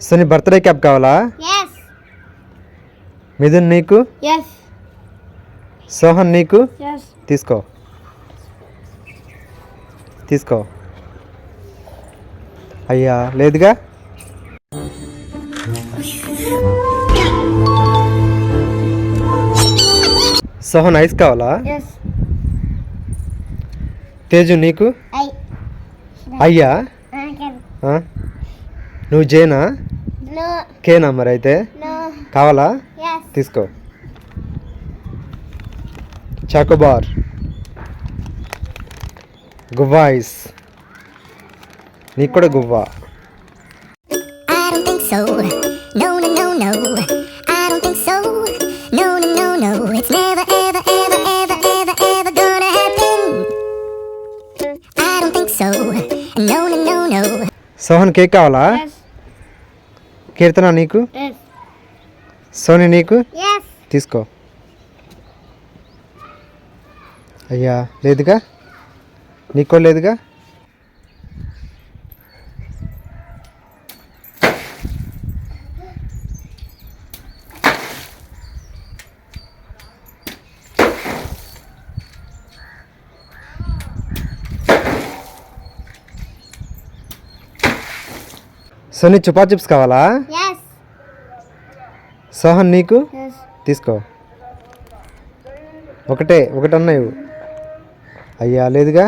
Sony birthday cap కావాలా? మిథున్ నీకు? సోహన్ నీకు? తీసుకో తీసుకో. అయ్యా లేదుగా. సోహన్ ఐస్ కావాలా? తేజు నీకు? అయ్యా నువ్వు జేనా? కేనా మరి అయితే కావాలా? తీసుకో. చాకోబార్, గువ్వా ఐస్ నీకు కూడా గువ్వా. సోహన్ కేక్ కావాలా? కీర్తన నీకు? సోని నీకు? తీసుకో. అయ్యా లేదుగా. నీకో లేదుగా. సోని చుపా చిప్స్ కావాలా? సోహన్ నీకు? తీసుకో. ఒకటన్నా ఇవ్వు. అయ్యా లేదుగా.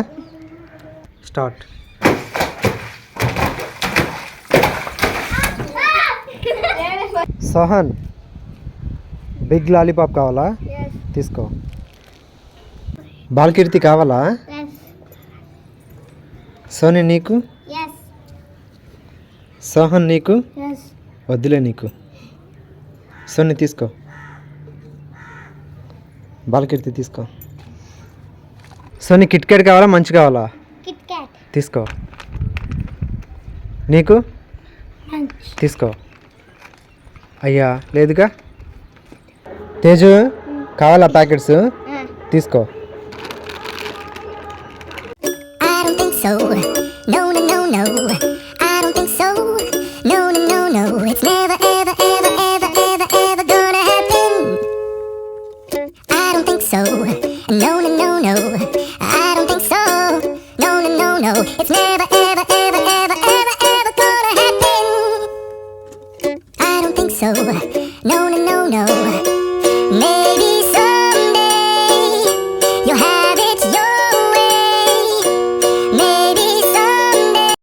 స్టార్ట్. సోహన్ బిగ్ లాలీపాప్ కావాలా? తీసుకో. బాలకీర్తి కావాలా? సోని నీకు? సోహన్ నీకు? వద్దులే నీకు. సోని తీసుకో. బాలకీర్తి తీసుకో. సోని కిట్ క్యాట్ కావాలా? మంచి కావాలా? తీసుకో. నీకు? తీసుకో. అయ్యా లేదుగా. తేజు కావాలా ప్యాకెట్స్? తీసుకో. It's never, ever, ever, ever, ever, ever gonna happen. I don't think so. No, no, no, no.